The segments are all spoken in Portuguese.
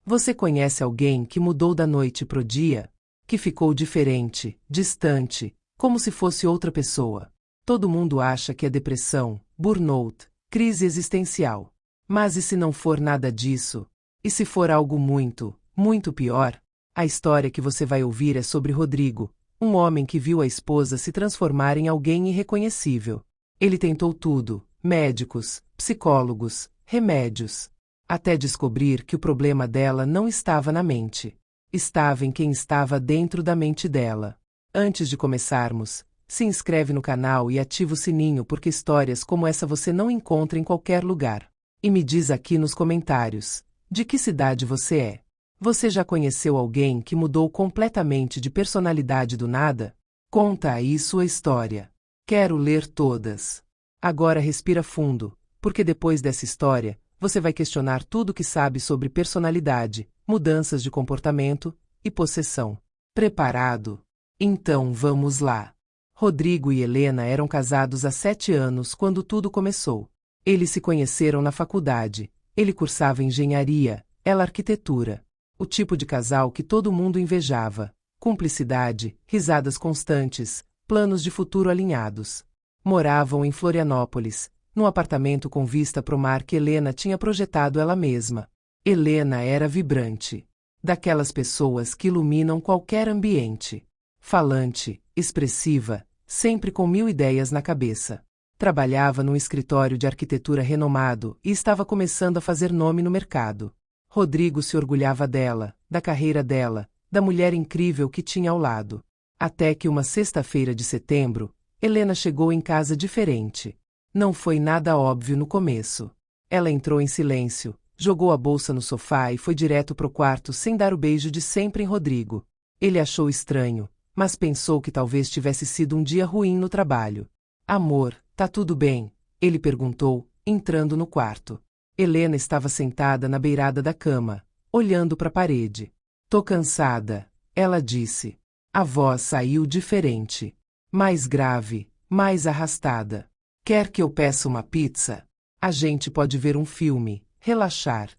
Você conhece alguém que mudou da noite pro dia? Que ficou diferente, distante, como se fosse outra pessoa? Todo mundo acha que é depressão, burnout, crise existencial. Mas e se não for nada disso? E se for algo muito, muito pior? A história que você vai ouvir é sobre Rodrigo, um homem que viu a esposa se transformar em alguém irreconhecível. Ele tentou tudo: médicos, psicólogos, remédios, até descobrir que o problema dela não estava na mente. Estava em quem estava dentro da mente dela. Antes de começarmos, se inscreve no canal e ativa o sininho porque histórias como essa você não encontra em qualquer lugar. E me diz aqui nos comentários, de que cidade você é? Você já conheceu alguém que mudou completamente de personalidade do nada? Conta aí sua história. Quero ler todas. Agora respira fundo, porque depois dessa história, você vai questionar tudo o que sabe sobre personalidade, mudanças de comportamento e possessão. Preparado? Então vamos lá. Rodrigo e Helena eram casados há 7 anos quando tudo começou. Eles se conheceram na faculdade. Ele cursava engenharia, ela arquitetura. O tipo de casal que todo mundo invejava. Cumplicidade, risadas constantes, planos de futuro alinhados. Moravam em Florianópolis, num apartamento com vista pro mar que Helena tinha projetado ela mesma. Helena era vibrante. Daquelas pessoas que iluminam qualquer ambiente. Falante, expressiva, sempre com 1000 ideias na cabeça. Trabalhava num escritório de arquitetura renomado e estava começando a fazer nome no mercado. Rodrigo se orgulhava dela, da carreira dela, da mulher incrível que tinha ao lado. Até que uma sexta-feira de setembro, Helena chegou em casa diferente. Não foi nada óbvio no começo. Ela entrou em silêncio, jogou a bolsa no sofá e foi direto pro quarto sem dar o beijo de sempre em Rodrigo. Ele achou estranho, mas pensou que talvez tivesse sido um dia ruim no trabalho. Amor, tá tudo bem? Ele perguntou, entrando no quarto. Helena estava sentada na beirada da cama, olhando para a parede. Tô cansada, ela disse. A voz saiu diferente. Mais grave, mais arrastada. Quer que eu peça uma pizza? A gente pode ver um filme, relaxar.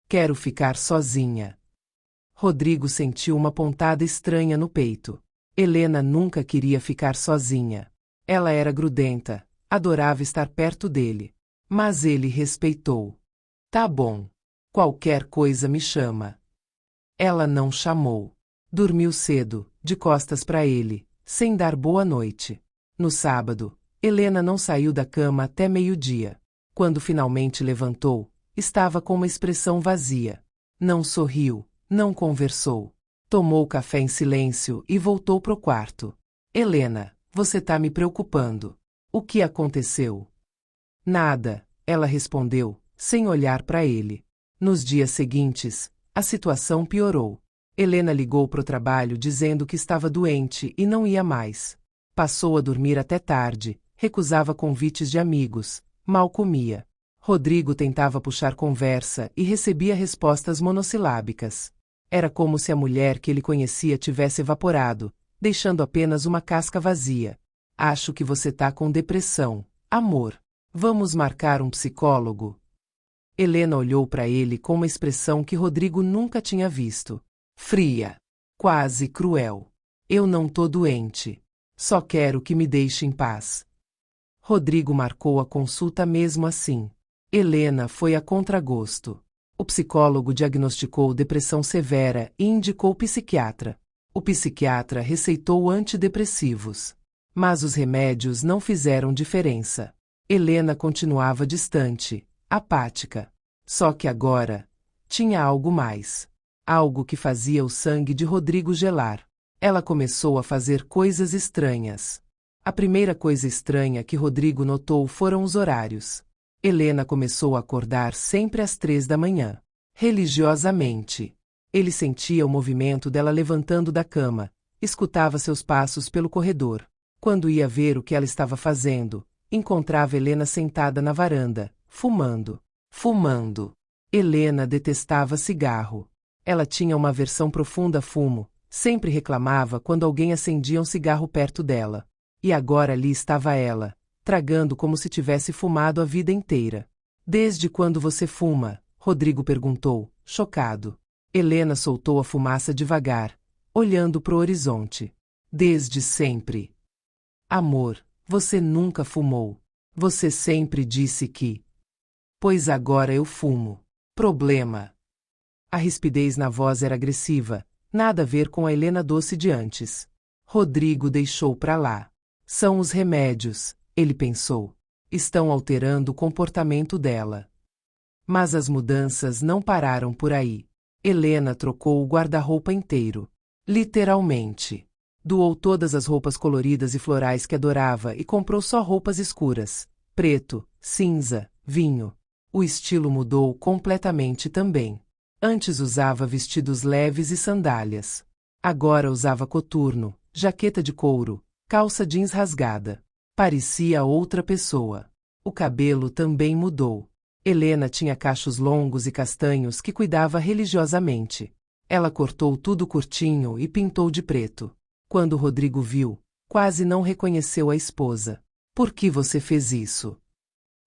Quero ficar sozinha. Rodrigo sentiu uma pontada estranha no peito. Helena nunca queria ficar sozinha. Ela era grudenta, adorava estar perto dele. Mas ele respeitou. Tá bom. Qualquer coisa me chama. Ela não chamou. Dormiu cedo, de costas para ele, sem dar boa noite. No sábado, Helena não saiu da cama até meio-dia. Quando finalmente levantou, estava com uma expressão vazia. Não sorriu, não conversou. Tomou café em silêncio e voltou pro quarto. Helena, você tá me preocupando. O que aconteceu? Nada, ela respondeu, sem olhar para ele. Nos dias seguintes, a situação piorou. Helena ligou pro trabalho dizendo que estava doente e não ia mais. Passou a dormir até tarde, recusava convites de amigos, mal comia. Rodrigo tentava puxar conversa e recebia respostas monossilábicas. Era como se a mulher que ele conhecia tivesse evaporado, deixando apenas uma casca vazia. Acho que você tá com depressão, amor. Vamos marcar um psicólogo? Helena olhou para ele com uma expressão que Rodrigo nunca tinha visto. Fria. Quase cruel. Eu não tô doente. Só quero que me deixe em paz. Rodrigo marcou a consulta mesmo assim. Helena foi a contragosto. O psicólogo diagnosticou depressão severa e indicou psiquiatra. O psiquiatra receitou antidepressivos. Mas os remédios não fizeram diferença. Helena continuava distante, apática. Só que agora, tinha algo mais. Algo que fazia o sangue de Rodrigo gelar. Ela começou a fazer coisas estranhas. A primeira coisa estranha que Rodrigo notou foram os horários. Helena começou a acordar sempre às 3 da manhã. Religiosamente. Ele sentia o movimento dela levantando da cama, escutava seus passos pelo corredor. Quando ia ver o que ela estava fazendo, encontrava Helena sentada na varanda, fumando. Fumando. Helena detestava cigarro. Ela tinha uma aversão profunda a fumo, sempre reclamava quando alguém acendia um cigarro perto dela. E agora ali estava ela, tragando como se tivesse fumado a vida inteira. Desde quando você fuma? Rodrigo perguntou, chocado. Helena soltou a fumaça devagar, olhando pro horizonte. Desde sempre. Amor, você nunca fumou. Você sempre disse que. Pois agora eu fumo. Problema. A rispidez na voz era agressiva, nada a ver com a Helena doce de antes. Rodrigo deixou pra lá. São os remédios, ele pensou. Estão alterando o comportamento dela. Mas as mudanças não pararam por aí. Helena trocou o guarda-roupa inteiro. Literalmente. Doou todas as roupas coloridas e florais que adorava e comprou só roupas escuras. Preto, cinza, vinho. O estilo mudou completamente também. Antes usava vestidos leves e sandálias. Agora usava coturno, jaqueta de couro, calça jeans rasgada. Parecia outra pessoa. O cabelo também mudou. Helena tinha cachos longos e castanhos que cuidava religiosamente. Ela cortou tudo curtinho e pintou de preto. Quando Rodrigo viu, quase não reconheceu a esposa. Por que você fez isso?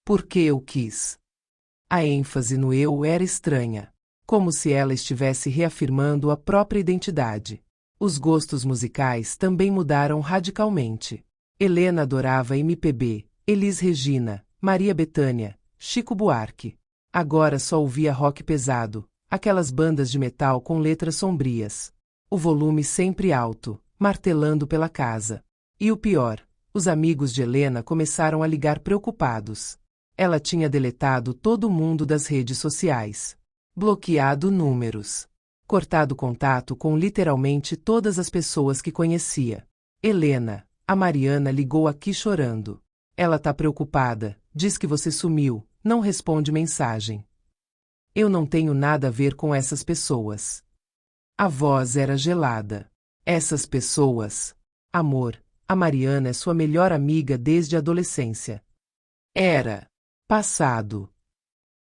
Porque eu quis. A ênfase no eu era estranha. Como se ela estivesse reafirmando a própria identidade. Os gostos musicais também mudaram radicalmente. Helena adorava MPB, Elis Regina, Maria Bethânia, Chico Buarque. Agora só ouvia rock pesado, aquelas bandas de metal com letras sombrias. O volume sempre alto, martelando pela casa. E o pior, os amigos de Helena começaram a ligar preocupados. Ela tinha deletado todo mundo das redes sociais. Bloqueado números. Cortado contato com literalmente todas as pessoas que conhecia. Helena, a Mariana ligou aqui chorando. Ela tá preocupada, diz que você sumiu, não responde mensagem. Eu não tenho nada a ver com essas pessoas. A voz era gelada. Essas pessoas. Amor, a Mariana é sua melhor amiga desde a adolescência. Era. Passado.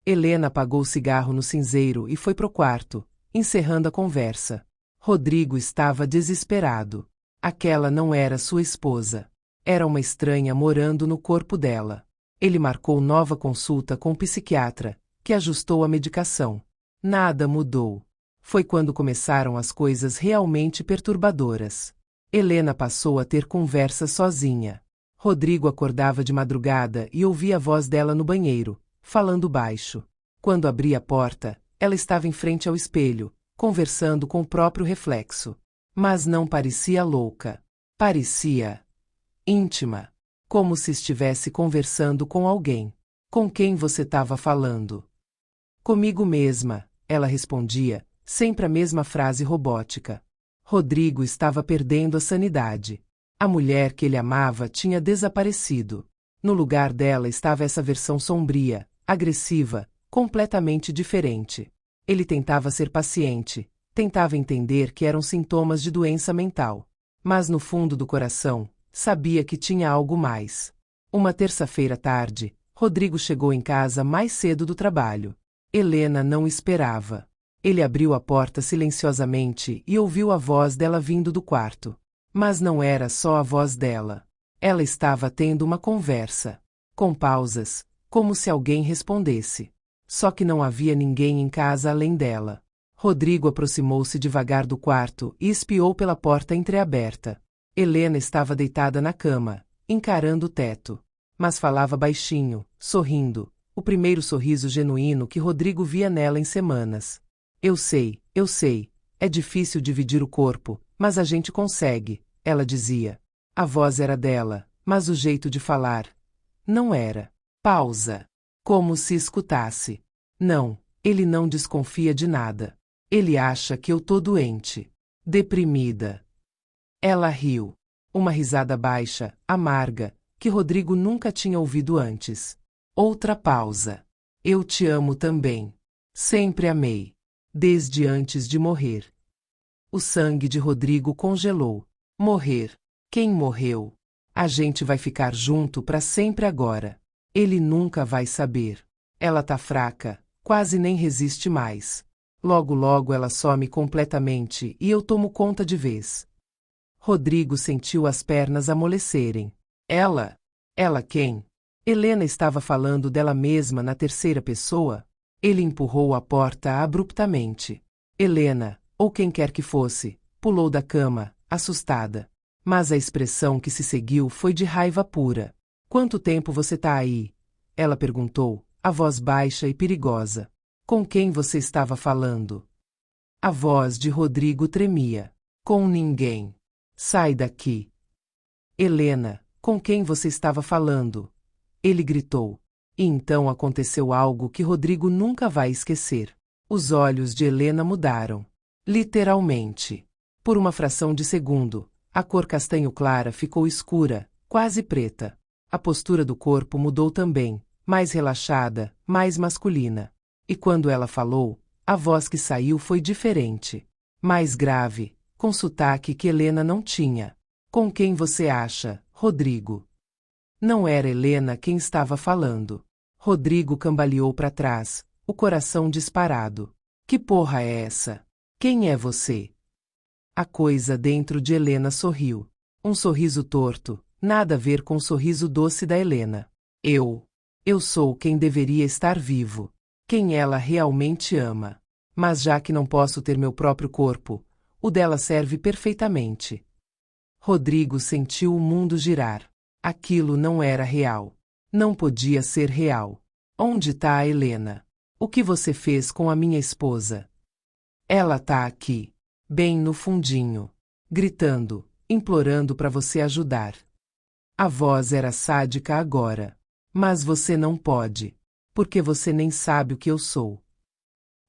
Helena apagou o cigarro no cinzeiro e foi pro quarto, encerrando a conversa. Rodrigo estava desesperado. Aquela não era sua esposa. Era uma estranha morando no corpo dela. Ele marcou nova consulta com o psiquiatra, que ajustou a medicação. Nada mudou. Foi quando começaram as coisas realmente perturbadoras. Helena passou a ter conversa sozinha. Rodrigo acordava de madrugada e ouvia a voz dela no banheiro, falando baixo. Quando abria a porta, ela estava em frente ao espelho, conversando com o próprio reflexo. Mas não parecia louca. Parecia íntima. Como se estivesse conversando com alguém. Com quem você estava falando? Comigo mesma, ela respondia, sempre a mesma frase robótica. Rodrigo estava perdendo a sanidade. A mulher que ele amava tinha desaparecido. No lugar dela estava essa versão sombria, agressiva, completamente diferente. Ele tentava ser paciente, tentava entender que eram sintomas de doença mental. Mas no fundo do coração, sabia que tinha algo mais. Uma terça-feira à tarde, Rodrigo chegou em casa mais cedo do trabalho. Helena não esperava. Ele abriu a porta silenciosamente e ouviu a voz dela vindo do quarto. Mas não era só a voz dela. Ela estava tendo uma conversa. Com pausas, como se alguém respondesse. Só que não havia ninguém em casa além dela. Rodrigo aproximou-se devagar do quarto e espiou pela porta entreaberta. Helena estava deitada na cama, encarando o teto. Mas falava baixinho, sorrindo, o primeiro sorriso genuíno que Rodrigo via nela em semanas. Eu sei, é difícil dividir o corpo, mas a gente consegue, ela dizia. A voz era dela, mas o jeito de falar não era. Pausa. Como se escutasse. Não, ele não desconfia de nada. Ele acha que eu tô doente. Deprimida. Ela riu. Uma risada baixa, amarga, que Rodrigo nunca tinha ouvido antes. Outra pausa. Eu te amo também. Sempre amei. Desde antes de morrer. O sangue de Rodrigo congelou. Morrer. Quem morreu? A gente vai ficar junto para sempre agora. Ele nunca vai saber. Ela tá fraca, quase nem resiste mais. Logo logo ela some completamente e eu tomo conta de vez. Rodrigo sentiu as pernas amolecerem. Ela? Ela quem? Helena estava falando dela mesma na terceira pessoa? Ele empurrou a porta abruptamente. Helena, ou quem quer que fosse, pulou da cama, assustada. Mas a expressão que se seguiu foi de raiva pura. Quanto tempo você tá aí? Ela perguntou, a voz baixa e perigosa. Com quem você estava falando? A voz de Rodrigo tremia. Com ninguém. Sai daqui. Helena, com quem você estava falando? Ele gritou. E então aconteceu algo que Rodrigo nunca vai esquecer. Os olhos de Helena mudaram. Literalmente. Por uma fração de segundo, a cor castanho clara ficou escura, quase preta. A postura do corpo mudou também, mais relaxada, mais masculina. E quando ela falou, a voz que saiu foi diferente. Mais grave, com sotaque que Helena não tinha. Com quem você acha, Rodrigo? Não era Helena quem estava falando. Rodrigo cambaleou para trás, o coração disparado. Que porra é essa? Quem é você? A coisa dentro de Helena sorriu. Um sorriso torto, nada a ver com o sorriso doce da Helena. Eu sou quem deveria estar vivo. Quem ela realmente ama. Mas já que não posso ter meu próprio corpo, o dela serve perfeitamente. Rodrigo sentiu o mundo girar. Aquilo não era real. Não podia ser real. Onde tá a Helena? O que você fez com a minha esposa? Ela tá aqui. Bem no fundinho. Gritando, implorando para você ajudar. A voz era sádica agora. Mas você não pode. Porque você nem sabe o que eu sou.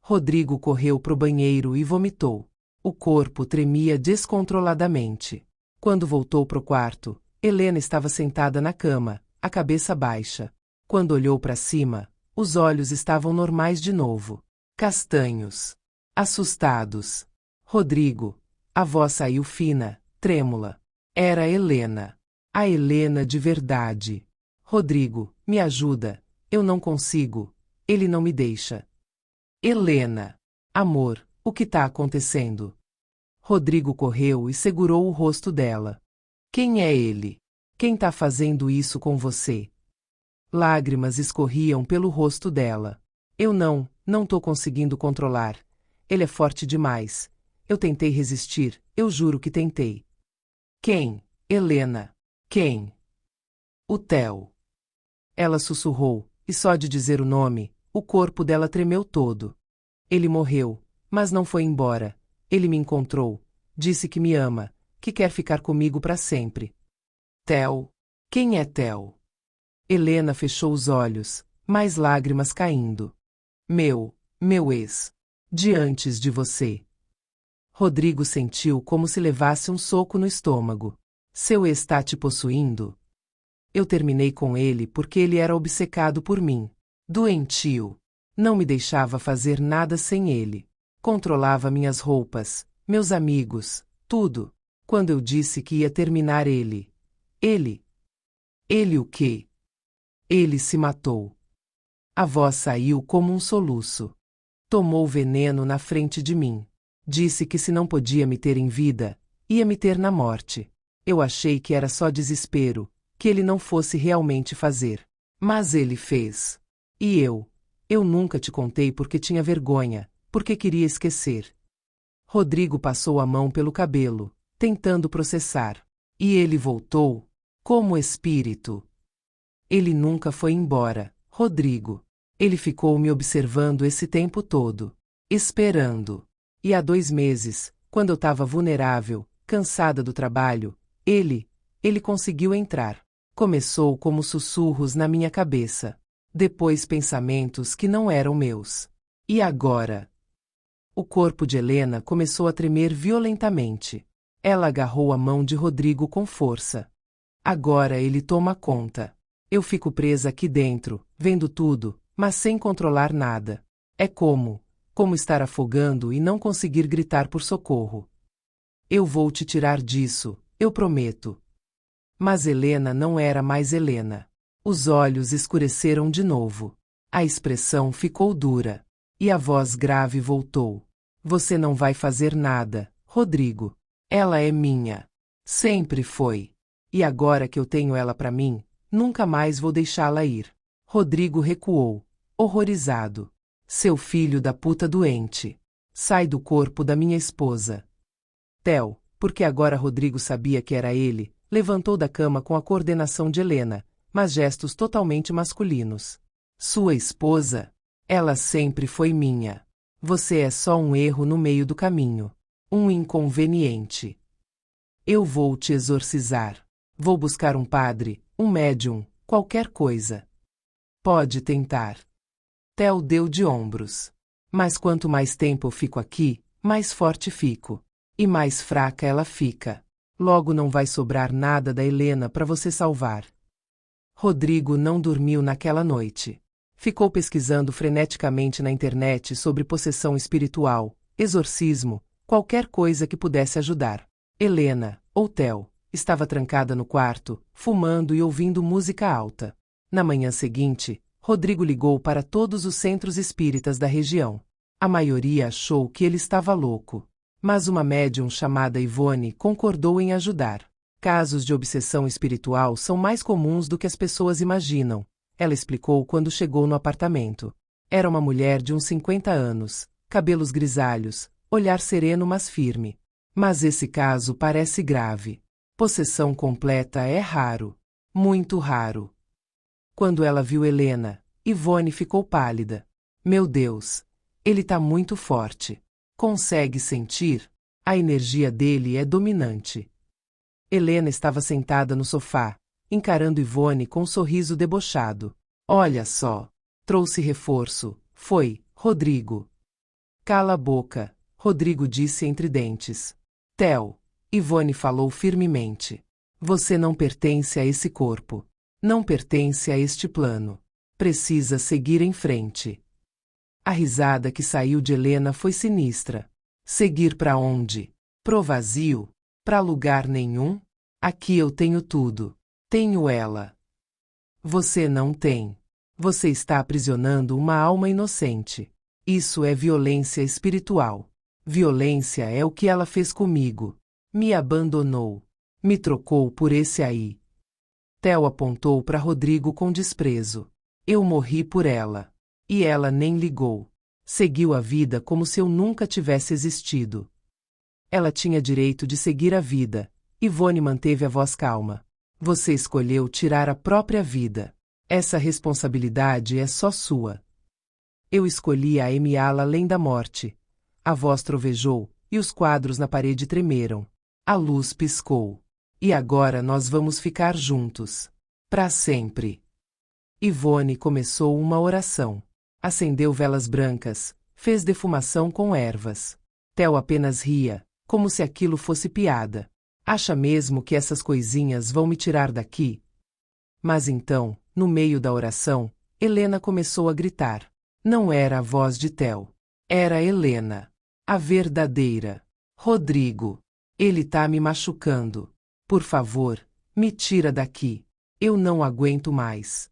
Rodrigo correu pro banheiro e vomitou. O corpo tremia descontroladamente. Quando voltou pro quarto, Helena estava sentada na cama, a cabeça baixa. Quando olhou para cima, os olhos estavam normais de novo. Castanhos. Assustados. Rodrigo. A voz saiu fina, trêmula. Era Helena. A Helena de verdade. Rodrigo, me ajuda. Eu não consigo. Ele não me deixa. Helena. Amor, o que tá acontecendo? Rodrigo correu e segurou o rosto dela. Quem é ele? Quem tá fazendo isso com você? Lágrimas escorriam pelo rosto dela. Eu não tô conseguindo controlar. Ele é forte demais. Eu tentei resistir, eu juro que tentei. Quem? Helena. Quem? O Theo. Ela sussurrou, e só de dizer o nome, o corpo dela tremeu todo. Ele morreu, mas não foi embora. Ele me encontrou, disse que me ama, que quer ficar comigo para sempre. Theo? Quem é Theo? Helena fechou os olhos, mais lágrimas caindo. Meu ex. De antes de você. Rodrigo sentiu como se levasse um soco no estômago. Seu ex está te possuindo? Eu terminei com ele porque ele era obcecado por mim. Doentio. Não me deixava fazer nada sem ele. Controlava minhas roupas, meus amigos, tudo. Quando eu disse que ia terminar ele. Ele o quê? Ele se matou. A voz saiu como um soluço. Tomou veneno na frente de mim. Disse que se não podia me ter em vida, ia me ter na morte. Eu achei que era só desespero, que ele não fosse realmente fazer. Mas ele fez. E eu nunca te contei porque tinha vergonha, porque queria esquecer. Rodrigo passou a mão pelo cabelo, tentando processar. E ele voltou, como espírito. Ele nunca foi embora, Rodrigo. Ele ficou me observando esse tempo todo. Esperando. E há 2 meses, quando eu estava vulnerável, cansada do trabalho, ele conseguiu entrar. Começou como sussurros na minha cabeça. Depois pensamentos que não eram meus. E agora? O corpo de Helena começou a tremer violentamente. Ela agarrou a mão de Rodrigo com força. Agora ele toma conta. Eu fico presa aqui dentro, vendo tudo, mas sem controlar nada. É como estar afogando e não conseguir gritar por socorro. Eu vou te tirar disso, eu prometo. Mas Helena não era mais Helena. Os olhos escureceram de novo. A expressão ficou dura. E a voz grave voltou. Você não vai fazer nada, Rodrigo. Ela é minha. Sempre foi. E agora que eu tenho ela para mim, nunca mais vou deixá-la ir. Rodrigo recuou, horrorizado. Seu filho da puta doente. Sai do corpo da minha esposa. Theo, porque agora Rodrigo sabia que era ele, levantou da cama com a coordenação de Helena, mas gestos totalmente masculinos. Sua esposa? Ela sempre foi minha. Você é só um erro no meio do caminho. Um inconveniente. Eu vou te exorcizar. Vou buscar um padre, um médium, qualquer coisa. Pode tentar. Theo deu de ombros. Mas quanto mais tempo eu fico aqui, mais forte fico. E mais fraca ela fica. Logo não vai sobrar nada da Helena para você salvar. Rodrigo não dormiu naquela noite. Ficou pesquisando freneticamente na internet sobre possessão espiritual, exorcismo, qualquer coisa que pudesse ajudar. Helena, ou Theo, estava trancada no quarto, fumando e ouvindo música alta. Na manhã seguinte, Rodrigo ligou para todos os centros espíritas da região. A maioria achou que ele estava louco. Mas uma médium chamada Ivone concordou em ajudar. Casos de obsessão espiritual são mais comuns do que as pessoas imaginam, ela explicou quando chegou no apartamento. Era uma mulher de uns 50 anos, cabelos grisalhos, olhar sereno mas firme. Mas esse caso parece grave. Possessão completa é raro. Muito raro. Quando ela viu Helena, Ivone ficou pálida. Meu Deus! Ele tá muito forte. Consegue sentir? A energia dele é dominante. Helena estava sentada no sofá, encarando Ivone com um sorriso debochado. Olha só. Trouxe reforço. Foi, Rodrigo. Cala a boca, Rodrigo disse entre dentes. Theo, Ivone falou firmemente. Você não pertence a esse corpo. Não pertence a este plano. Precisa seguir em frente. A risada que saiu de Helena foi sinistra. Seguir para onde? Pro vazio? Para lugar nenhum? Aqui eu tenho tudo. Tenho ela. Você não tem. Você está aprisionando uma alma inocente. Isso é violência espiritual. Violência é o que ela fez comigo. Me abandonou. Me trocou por esse aí. Theo apontou para Rodrigo com desprezo. Eu morri por ela. E ela nem ligou. Seguiu a vida como se eu nunca tivesse existido. Ela tinha direito de seguir a vida. Ivone manteve a voz calma. Você escolheu tirar a própria vida. Essa responsabilidade é só sua. Eu escolhi ameaçá-la além da morte. A voz trovejou, e os quadros na parede tremeram. A luz piscou. E agora nós vamos ficar juntos. Para sempre. Ivone começou uma oração. Acendeu velas brancas, fez defumação com ervas. Theo apenas ria, como se aquilo fosse piada. Acha mesmo que essas coisinhas vão me tirar daqui? Mas então, no meio da oração, Helena começou a gritar. Não era a voz de Theo. Era Helena. A verdadeira. Rodrigo. Ele tá me machucando. Por favor, me tira daqui. Eu não aguento mais.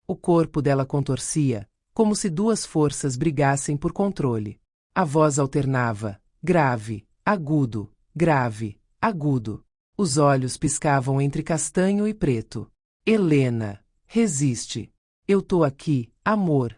O corpo dela contorcia, como se duas forças brigassem por controle. A voz alternava, grave, agudo, grave, agudo. Os olhos piscavam entre castanho e preto. Helena, resiste. Eu tô aqui, amor.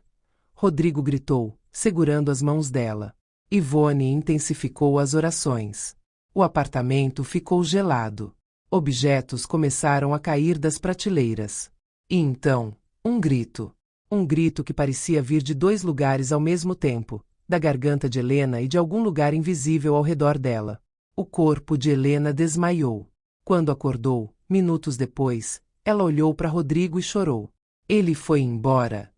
Rodrigo gritou, segurando as mãos dela. Ivone intensificou as orações. O apartamento ficou gelado. Objetos começaram a cair das prateleiras. E então, um grito. Um grito que parecia vir de dois lugares ao mesmo tempo, da garganta de Helena e de algum lugar invisível ao redor dela. O corpo de Helena desmaiou. Quando acordou, minutos depois, ela olhou para Rodrigo e chorou. Ele foi embora.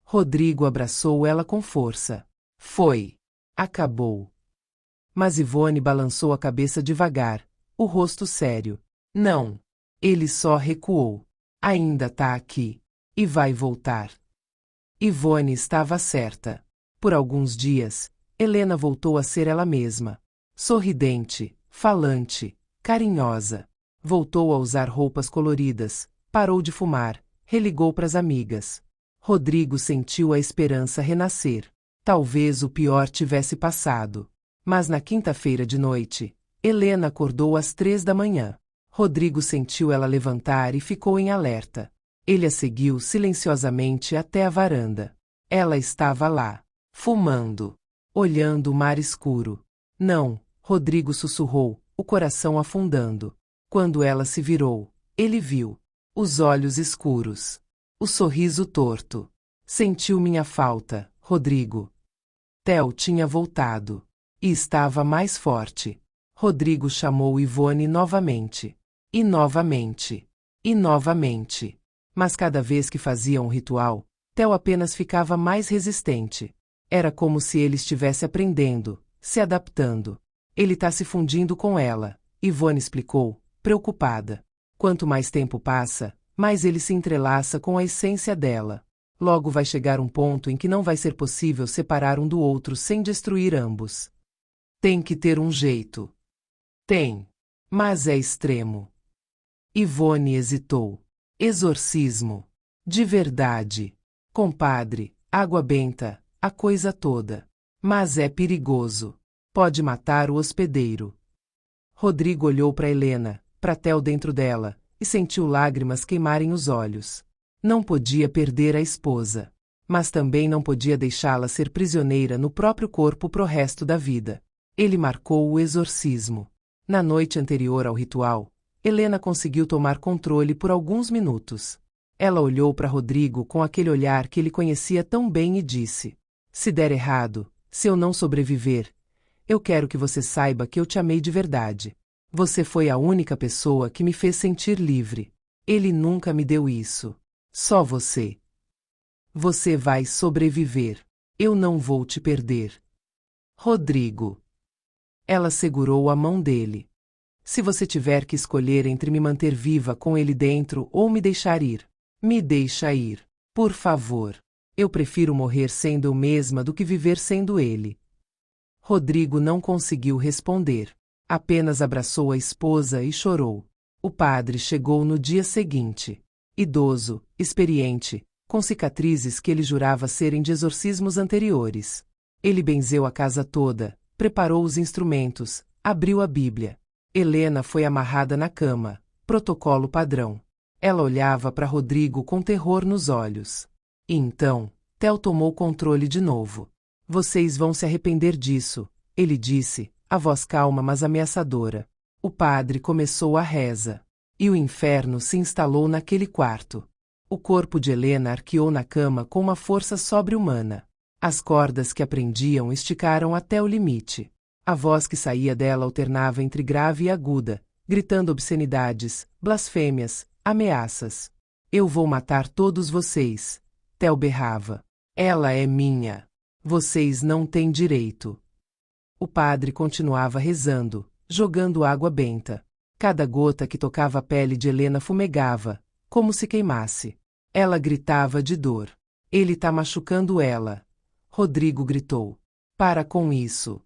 Rodrigo abraçou ela com força. Foi. Acabou. Mas Ivone balançou a cabeça devagar, o rosto sério. Não. Ele só recuou. Ainda tá aqui. E vai voltar. Ivone estava certa. Por alguns dias, Helena voltou a ser ela mesma. Sorridente, falante, carinhosa. Voltou a usar roupas coloridas, parou de fumar, religou para as amigas. Rodrigo sentiu a esperança renascer. Talvez o pior tivesse passado. Mas na quinta-feira de noite, Helena acordou às 3 da manhã. Rodrigo sentiu ela levantar e ficou em alerta. Ele a seguiu silenciosamente até a varanda. Ela estava lá, fumando. olhando o mar escuro. Não, Rodrigo sussurrou, o coração afundando. Quando ela se virou, ele viu os olhos escuros, o sorriso torto. Sentiu minha falta, Rodrigo. Theo tinha voltado. E estava mais forte. Rodrigo chamou Ivone novamente. E novamente. E novamente. Mas cada vez que fazia um ritual, Theo apenas ficava mais resistente. Era como se ele estivesse aprendendo, se adaptando. Ele está se fundindo com ela, Ivone explicou, preocupada. Quanto mais tempo passa, mais ele se entrelaça com a essência dela. Logo vai chegar um ponto em que não vai ser possível separar um do outro sem destruir ambos. Tem que ter um jeito. Tem. Mas é extremo. Ivone hesitou. Exorcismo. De verdade. Compadre, água benta, a coisa toda. Mas é perigoso. Pode matar o hospedeiro. Rodrigo olhou para Helena, para Theo dentro dela, e sentiu lágrimas queimarem os olhos. Não podia perder a esposa. Mas também não podia deixá-la ser prisioneira no próprio corpo pro resto da vida. Ele marcou o exorcismo. Na noite anterior ao ritual, Helena conseguiu tomar controle por alguns minutos. Ela olhou para Rodrigo com aquele olhar que ele conhecia tão bem e disse: se der errado, se eu não sobreviver, eu quero que você saiba que eu te amei de verdade. Você foi a única pessoa que me fez sentir livre. Ele nunca me deu isso. Só você. Você vai sobreviver. Eu não vou te perder. Rodrigo. Ela segurou a mão dele. Se você tiver que escolher entre me manter viva com ele dentro ou me deixar ir, me deixa ir. Por favor. Eu prefiro morrer sendo eu mesma do que viver sendo ele. Rodrigo não conseguiu responder. Apenas abraçou a esposa e chorou. O padre chegou no dia seguinte. Idoso, experiente, com cicatrizes que ele jurava serem de exorcismos anteriores. Ele benzeu a casa toda, preparou os instrumentos, abriu a Bíblia. Helena foi amarrada na cama, protocolo padrão. Ela olhava para Rodrigo com terror nos olhos. E então, Theo tomou controle de novo. Vocês vão se arrepender disso, ele disse, a voz calma mas ameaçadora. O padre começou a reza. E o inferno se instalou naquele quarto. O corpo de Helena arqueou na cama com uma força sobre-humana. As cordas que a prendiam esticaram até o limite. A voz que saía dela alternava entre grave e aguda, gritando obscenidades, blasfêmias, ameaças. Eu vou matar todos vocês. Theo berrava. Ela é minha. Vocês não têm direito. O padre continuava rezando, jogando água benta. Cada gota que tocava a pele de Helena fumegava, como se queimasse. Ela gritava de dor. Ele tá machucando ela. Rodrigo gritou. Para com isso.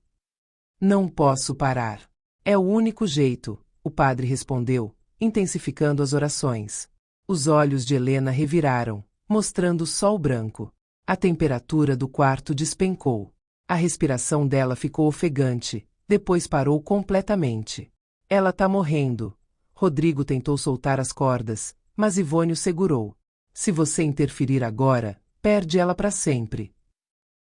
Não posso parar. É o único jeito, o padre respondeu, intensificando as orações. Os olhos de Helena reviraram, mostrando sol branco. A temperatura do quarto despencou. A respiração dela ficou ofegante, depois parou completamente. Ela tá morrendo. Rodrigo tentou soltar as cordas, mas Ivone o segurou. Se você interferir agora, perde ela para sempre.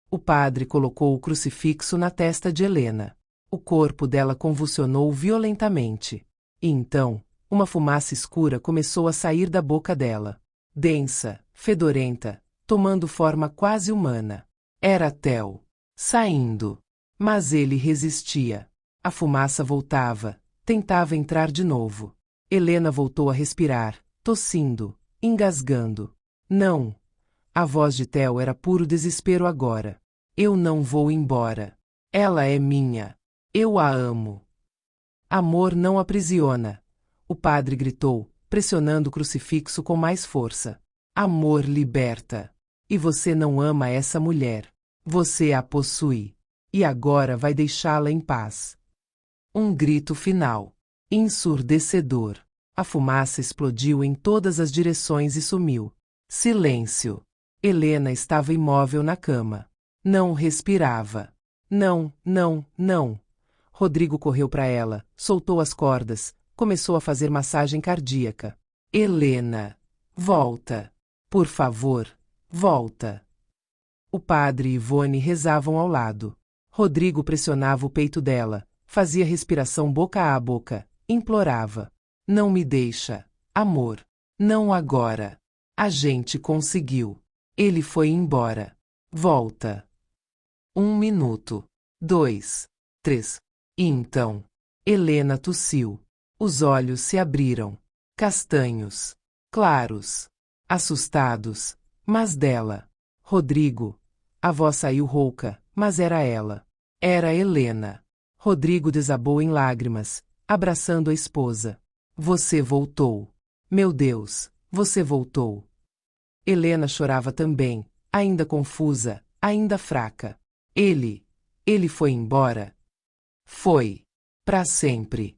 O padre colocou o crucifixo na testa de Helena. O corpo dela convulsionou violentamente. E então, uma fumaça escura começou a sair da boca dela. Densa, fedorenta, tomando forma quase humana. Era Theo. Saindo. Mas ele resistia. A fumaça voltava. Tentava entrar de novo. Helena voltou a respirar, tossindo, engasgando. Não. A voz de Theo era puro desespero agora. Eu não vou embora. Ela é minha. Eu a amo. Amor não aprisiona. O padre gritou, pressionando o crucifixo com mais força. Amor liberta. E você não ama essa mulher. Você a possui. E agora vai deixá-la em paz. Um grito final. Ensurdecedor. A fumaça explodiu em todas as direções e sumiu. Silêncio. Helena estava imóvel na cama. Não respirava. Não, não, não. Rodrigo correu para ela, soltou as cordas, começou a fazer massagem cardíaca. Helena. Volta. Por favor, volta. O padre e Ivone rezavam ao lado. Rodrigo pressionava o peito dela, fazia respiração boca a boca, implorava. Não me deixa, amor. Não agora. A gente conseguiu. Ele foi embora. Volta. 1 minuto. 2. 3. E então? Helena tossiu. Os olhos se abriram. Castanhos. Claros. Assustados. Mas dela. Rodrigo. A voz saiu rouca, mas era ela. Era Helena. Rodrigo desabou em lágrimas, abraçando a esposa. Você voltou. Meu Deus, você voltou. Helena chorava também, ainda confusa, ainda fraca. Ele foi embora. Foi. Para sempre.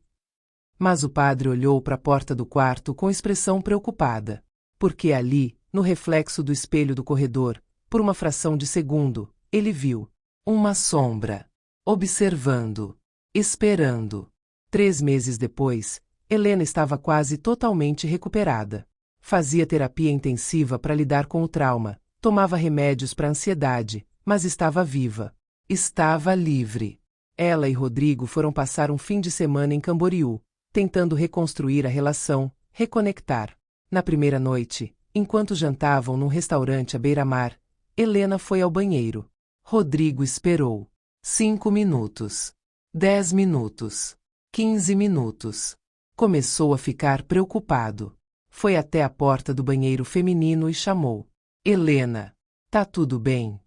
Mas o padre olhou para a porta do quarto com expressão preocupada. Porque ali, no reflexo do espelho do corredor, por uma fração de segundo, ele viu uma sombra. Observando. Esperando. 3 meses depois, Helena estava quase totalmente recuperada. Fazia terapia intensiva para lidar com o trauma, tomava remédios para ansiedade, mas estava viva. Estava livre. Ela e Rodrigo foram passar um fim de semana em Camboriú, tentando reconstruir a relação, reconectar. Na primeira noite, enquanto jantavam num restaurante à beira-mar, Helena foi ao banheiro. Rodrigo esperou. 5 minutos. 10 minutos. 15 minutos. Começou a ficar preocupado. Foi até a porta do banheiro feminino e chamou. Helena, tá tudo bem?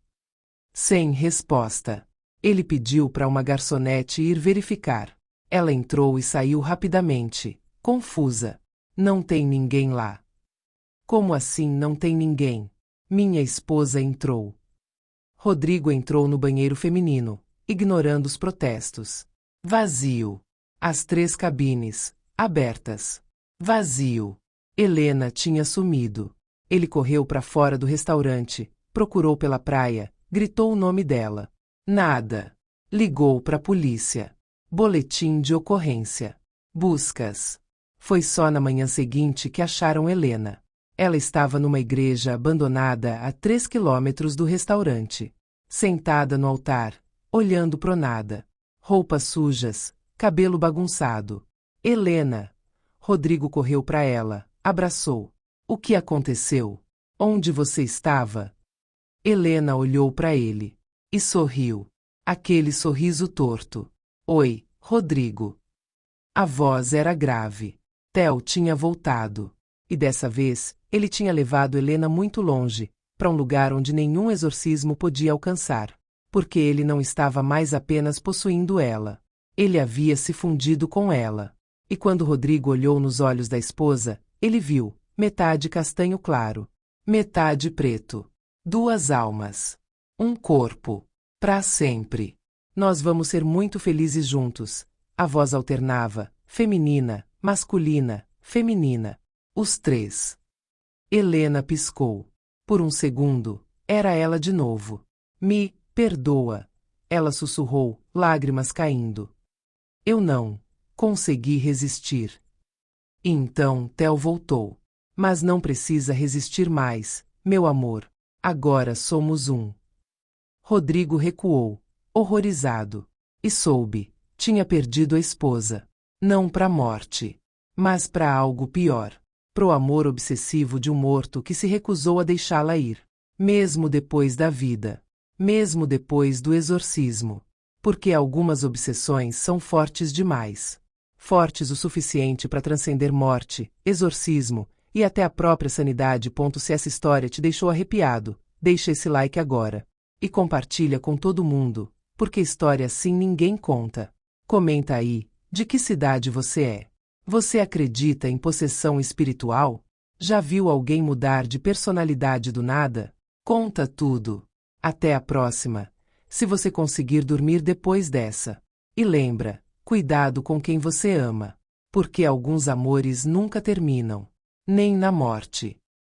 Sem resposta. Ele pediu para uma garçonete ir verificar. Ela entrou e saiu rapidamente, confusa. Não tem ninguém lá. Como assim não tem ninguém? Minha esposa entrou. Rodrigo entrou no banheiro feminino, ignorando os protestos. Vazio. As 3 cabines, abertas. Vazio. Helena tinha sumido. Ele correu para fora do restaurante, procurou pela praia, gritou o nome dela. Nada. Ligou para a polícia. Boletim de ocorrência. Buscas. Foi só na manhã seguinte que acharam Helena. Ela estava numa igreja abandonada a 3 quilômetros do restaurante. Sentada no altar, olhando pro nada. Roupas sujas, cabelo bagunçado. Helena. Rodrigo correu para ela, abraçou. O que aconteceu? Onde você estava? Helena olhou para ele. E sorriu. Aquele sorriso torto. Oi, Rodrigo. A voz era grave. Theo tinha voltado. E dessa vez, ele tinha levado Helena muito longe, para um lugar onde nenhum exorcismo podia alcançar. Porque ele não estava mais apenas possuindo ela. Ele havia se fundido com ela. E quando Rodrigo olhou nos olhos da esposa, ele viu, metade castanho claro, metade preto. 2 almas. Um corpo. Para sempre. Nós vamos ser muito felizes juntos. A voz alternava, feminina, masculina, feminina. Os 3. Helena piscou. Por um segundo, era ela de novo. Me perdoa. Ela sussurrou, lágrimas caindo. Eu não consegui resistir. E então Theo voltou. Mas não precisa resistir mais, meu amor. Agora somos um. Rodrigo recuou, horrorizado. E soube, tinha perdido a esposa. Não para a morte, mas para algo pior. Pro amor obsessivo de um morto que se recusou a deixá-la ir. Mesmo depois da vida. Mesmo depois do exorcismo. Porque algumas obsessões são fortes demais. Fortes o suficiente para transcender morte, exorcismo, e até a própria sanidade. Se essa história te deixou arrepiado, deixa esse like agora. E compartilha com todo mundo, porque história assim ninguém conta. Comenta aí, de que cidade você é? Você acredita em possessão espiritual? Já viu alguém mudar de personalidade do nada? Conta tudo. Até a próxima. Se você conseguir dormir depois dessa. E lembra, cuidado com quem você ama. Porque alguns amores nunca terminam. Nem na morte.